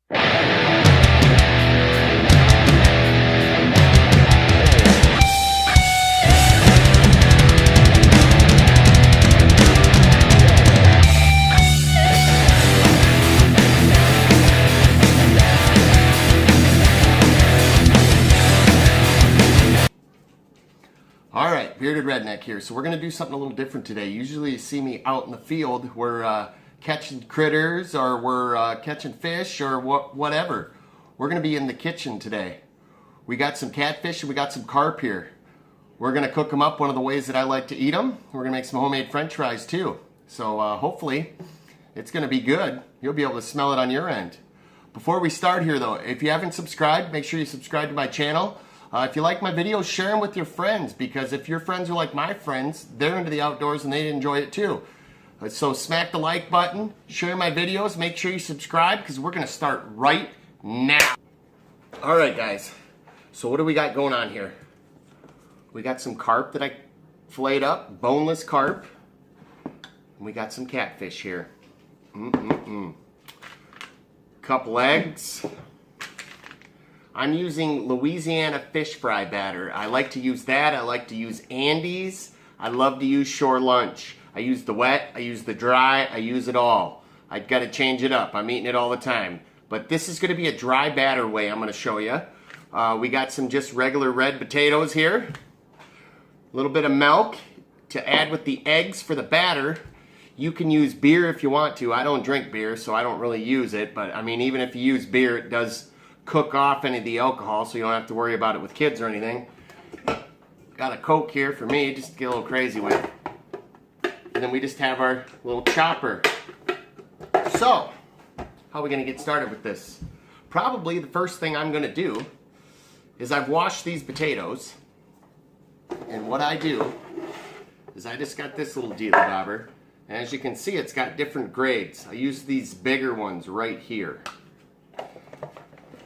Alright, Bearded Redneck here. So we're going to do something a little different today. Usually you see me out in the field. We're catching critters, or we're catching fish, or whatever. We're going to be in the kitchen today. We got some catfish and we got some carp here. We're going to cook them up one of the ways that I like to eat them. We're going to make some homemade french fries too. So hopefully it's going to be good. You'll be able to smell it on your end. Before we start here though, if you haven't subscribed, make sure you subscribe to my channel. If you like my videos, share them with your friends, because if your friends are like my friends, they're into the outdoors and they enjoy it too. So smack the like button, share my videos, make sure you subscribe, because we're going to start right now. Alright guys, so what do we got going on here? We got some carp that I filleted up, boneless carp, and we got some catfish here. Couple eggs. I'm using Louisiana fish fry batter. I like to use that. I like to use Andy's. I love to use Shore Lunch. I use the wet, I use the dry, I use it all. I've got to change it up. I'm eating it all the time. But this is going to be a dry batter way I'm going to show you. We got some just regular red potatoes here. A little bit of milk to add with the eggs for the batter. You can use beer if you want to. I don't drink beer, so I don't really use it. But I mean, even if you use beer, it does cook off any of the alcohol, so you don't have to worry about it with kids or anything. Got a Coke here for me, just to get a little crazy with. And then we just have our little chopper. So, how are we going to get started with this? Probably the first thing I'm going to do is I've washed these potatoes. And what I do is I just got this little dealy bobber. And as you can see, it's got different grades. I use these bigger ones right here.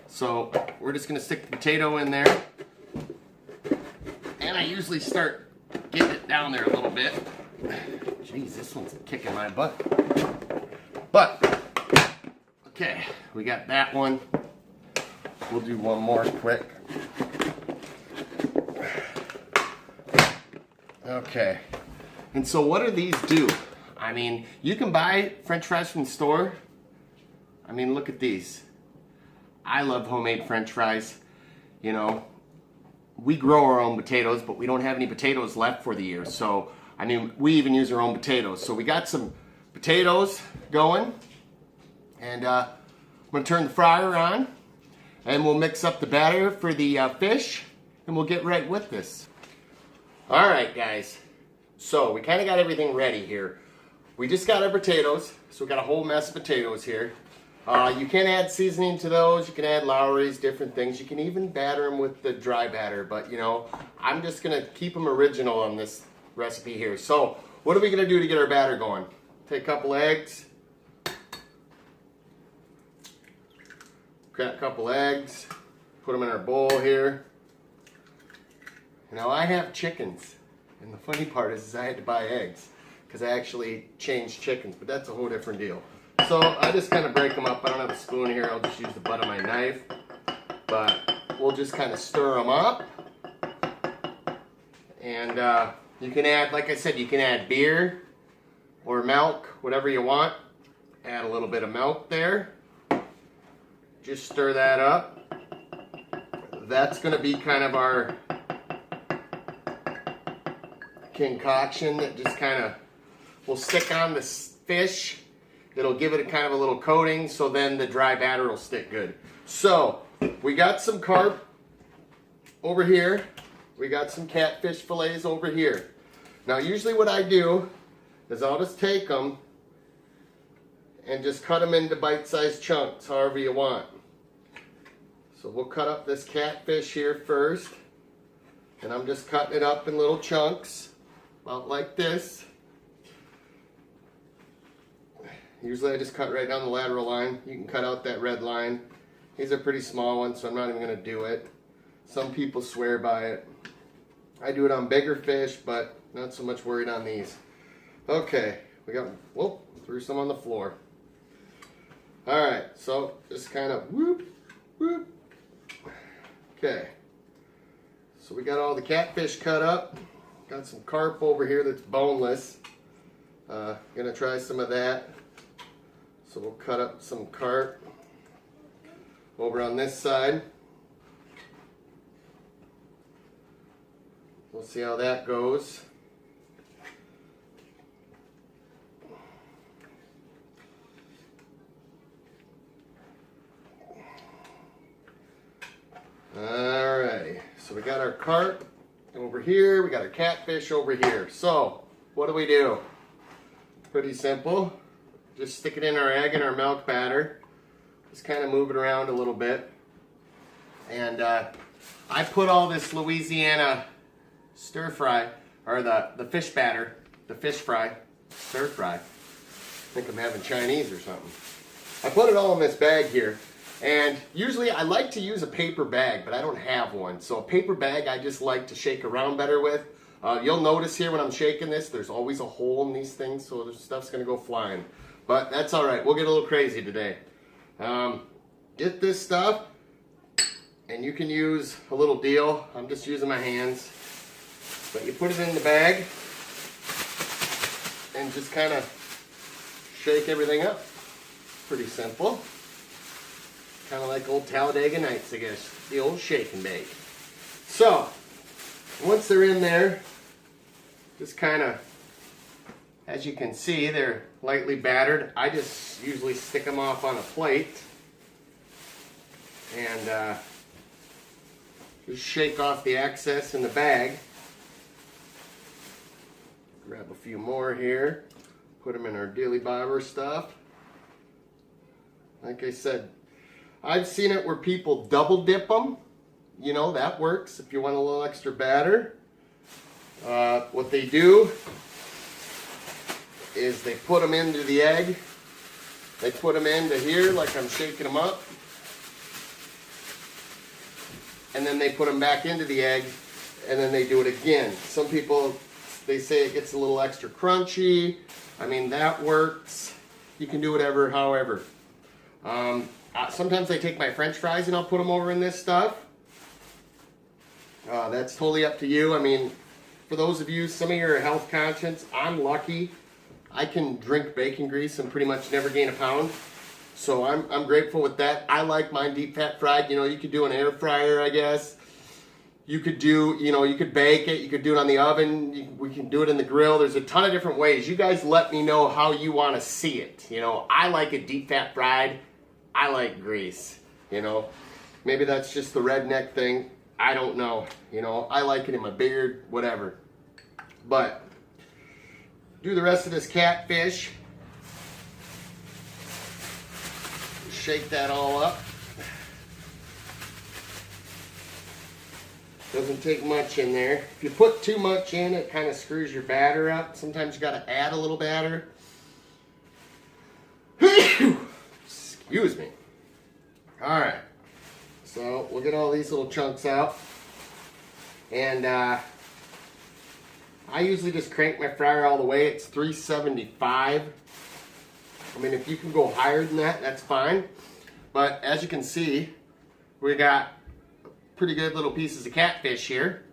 So we're just going to stick the potato in there, and I usually start getting it down there a little bit. Jeez, this one's kicking my butt. But, okay, we got that one. We'll do one more quick. Okay, and so what do these do? I mean, you can buy French fries from the store. I mean, look at these. I love homemade French fries. You know, we grow our own potatoes, but we don't have any potatoes left for the year. So, I mean, we even use our own potatoes. So we got some potatoes going, and I'm going to turn the fryer on, and we'll mix up the batter for the fish, and we'll get right with this. All right, guys. So we kind of got everything ready here. We just got our potatoes, so we got a whole mess of potatoes here. You can add seasoning to those. You can add Lowry's, different things. You can even batter them with the dry batter. But, you know, I'm just going to keep them original on this recipe here. So, what are we going to do to get our batter going? Take a couple eggs. Crack a couple eggs. Put them in our bowl here. Now, I have chickens. And the funny part is I had to buy eggs, because I actually changed chickens. But that's a whole different deal. So I just kind of break them up. I don't have a spoon here. I'll just use the butt of my knife. But we'll just kind of stir them up. And you can add, like I said, you can add beer or milk, whatever you want. Add a little bit of milk there. Just stir that up. That's going to be kind of our concoction that just kind of will stick on the fish. It'll give it a kind of a little coating, so then the dry batter will stick good. So, we got some carp over here. We got some catfish fillets over here. Now, usually what I do is I'll just take them and just cut them into bite-sized chunks, however you want. So we'll cut up this catfish here first. And I'm just cutting it up in little chunks, about like this. Usually I just cut right down the lateral line. You can cut out that red line. These are pretty small ones, so I'm not even going to do it. Some people swear by it. I do it on bigger fish, but not so much worried on these. Okay, we got, whoop, threw some on the floor. Alright, so just kind of whoop, whoop. Okay. So we got all the catfish cut up. Got some carp over here that's boneless. Gonna try some of that. So we'll cut up some carp over on this side. We'll see how that goes. Alrighty, so we got our carp over here, we got our catfish over here. So, what do? Pretty simple. Just stick it in our egg and our milk batter. Just kind of move it around a little bit. And I put all this Louisiana stir fry, or the fish batter, the fish fry, stir fry. I think I'm having Chinese or something. I put it all in this bag here. And usually I like to use a paper bag, but I don't have one. So a paper bag I just like to shake around better with. You'll notice here when I'm shaking this, there's always a hole in these things, so the stuff's gonna go flying. But that's all right, we'll get a little crazy today. Get this stuff, and you can use a little deal. I'm just using my hands. But you put it in the bag, and just kind of shake everything up. Pretty simple. Kind of like old Talladega Nights, I guess. The old shake and bake. So, once they're in there, just kind of, as you can see, they're lightly battered. I just usually stick them off on a plate. And just shake off the excess in the bag. Grab a few more here. Put them in our dilly bobber stuff. Like I said, I've seen it where people double dip them. You know, that works if you want a little extra batter. What they do is they put them into the egg. They put them into here like I'm shaking them up. And then they put them back into the egg, and then they do it again. Some people, they say it gets a little extra crunchy. I mean, that works. You can do whatever, however. Sometimes I take my French fries and I'll put them over in this stuff. That's totally up to you. I mean, for those of you, some of you are health conscious. I'm lucky. I can drink bacon grease and pretty much never gain a pound. So I'm grateful with that. I like mine deep fat fried. You know, you could do an air fryer, I guess. You could do, you know, you could bake it. You could do it on the oven. We can do it in the grill. There's a ton of different ways. You guys let me know how you want to see it. You know, I like it deep fat fried. I like grease, you know. Maybe that's just the redneck thing. I don't know. You know, I like it in my beard, whatever. But do the rest of this catfish. Shake that all up. Doesn't take much in there. If you put too much in, it kind of screws your batter up. Sometimes you got to add a little batter. Excuse me. Alright, so we'll get all these little chunks out. And I usually just crank my fryer all the way. It's 375. I mean, if you can go higher than that, that's fine. But as you can see, we got pretty good little pieces of catfish here.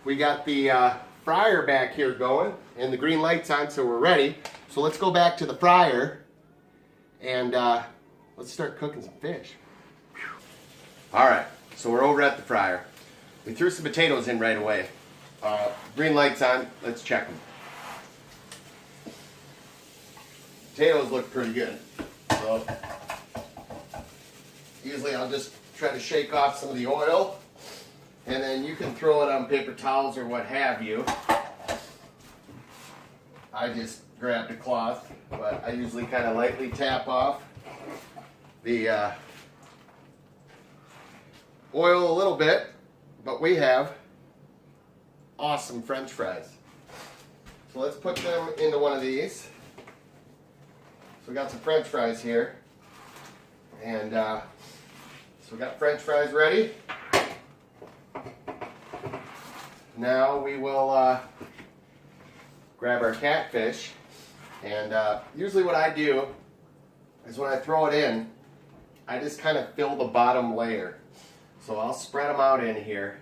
We got the fryer back here going, and the green light's on, so we're ready. So let's go back to the fryer, and let's start cooking some fish. Alright, so we're over at the fryer. We threw some potatoes in right away. Green light's on, let's check them. Potatoes look pretty good. So usually I'll just try to shake off some of the oil, and then you can throw it on paper towels or what have you. I just grabbed a cloth, but I usually kind of lightly tap off the oil a little bit, but we have awesome French fries. So let's put them into one of these. So we got some French fries here, and so we got French fries ready. Now we will grab our catfish, and usually what I do is when I throw it in, I just kind of fill the bottom layer. So I'll spread them out in here.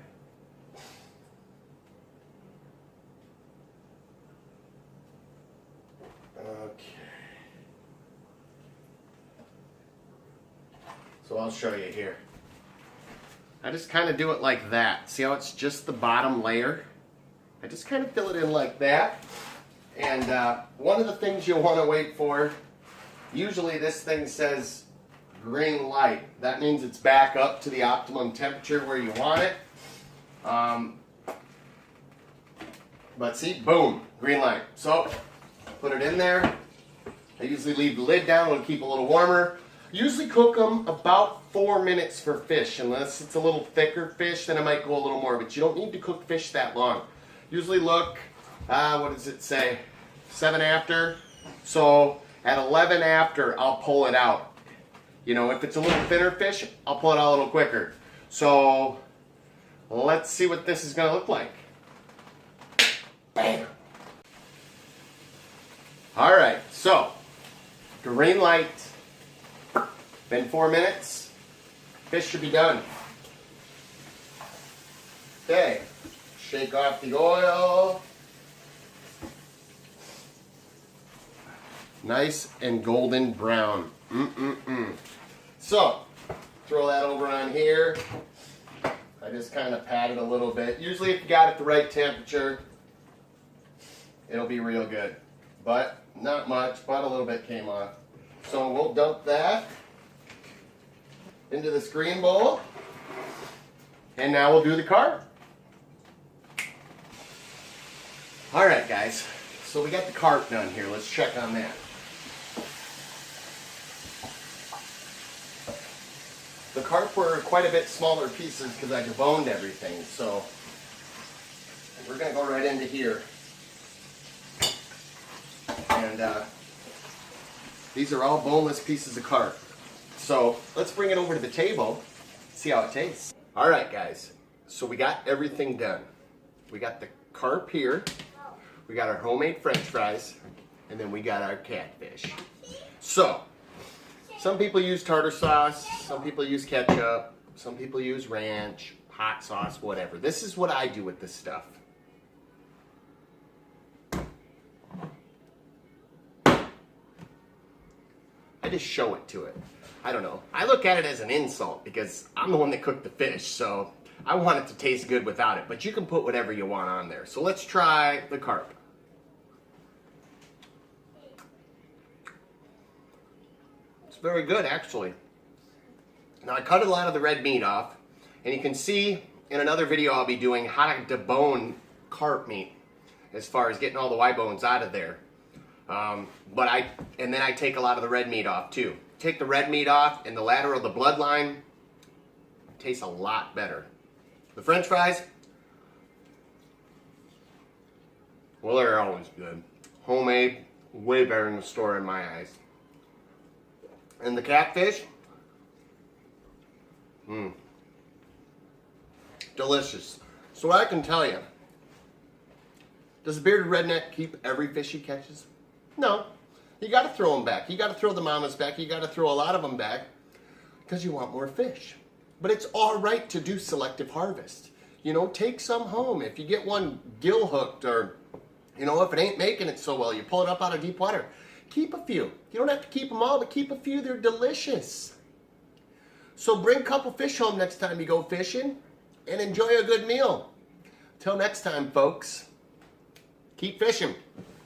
Okay. So I'll show you here. I just kind of do it like that. See how it's just the bottom layer? I just kind of fill it in like that. And one of the things you'll want to wait for, usually this thing says green light. That means it's back up to the optimum temperature where you want it. But see, boom, green light. So put it in there. I usually leave the lid down and keep it a little warmer. Usually cook them about 4 minutes for fish. Unless it's a little thicker fish, then I might go a little more. But you don't need to cook fish that long. Usually look, what does it say? 7 after. So at 11 after, I'll pull it out. You know, if it's a little thinner fish, I'll pull it out a little quicker. So let's see what this is going to look like. Bam! All right, so green light. Been 4 minutes. Fish should be done. Okay, shake off the oil. Nice and golden brown. So, throw that over on here. I just kind of pat it a little bit. Usually if you got it the right temperature, it'll be real good. But not much, but a little bit came off. So we'll dump that into the screen bowl. And now we'll do the carp. Alright guys, so we got the carp done here. Let's check on that. The carp were quite a bit smaller pieces because I deboned everything, so we're going to go right into here. And these are all boneless pieces of carp. So let's bring it over to the table, see how it tastes. Alright guys, so we got everything done. We got the carp here, we got our homemade french fries, and then we got our catfish. So, some people use tartar sauce, some people use ketchup, some people use ranch, hot sauce, whatever. This is what I do with this stuff. I just show it to it. I don't know. I look at it as an insult because I'm the one that cooked the fish, so I want it to taste good without it. But you can put whatever you want on there. So let's try the carp. Very good actually. Now I cut a lot of the red meat off, and you can see in another video I'll be doing how to debone carp meat as far as getting all the Y bones out of there. And then I take a lot of the red meat off too. Take the red meat off and the lateral, the bloodline, tastes a lot better. The french fries, well, they're always good. Homemade, way better than the store in my eyes. And the catfish, delicious. So what I can tell you, does a bearded redneck keep every fish he catches? No. You got to throw them back. You got to throw the mamas back. You got to throw a lot of them back because you want more fish. But it's all right to do selective harvest. You know, take some home. If you get one gill hooked, or, you know, if it ain't making it so well, you pull it up out of deep water. Keep a few. You don't have to keep them all, but keep a few. They're delicious. So bring a couple fish home next time you go fishing and enjoy a good meal. Till next time, folks, keep fishing.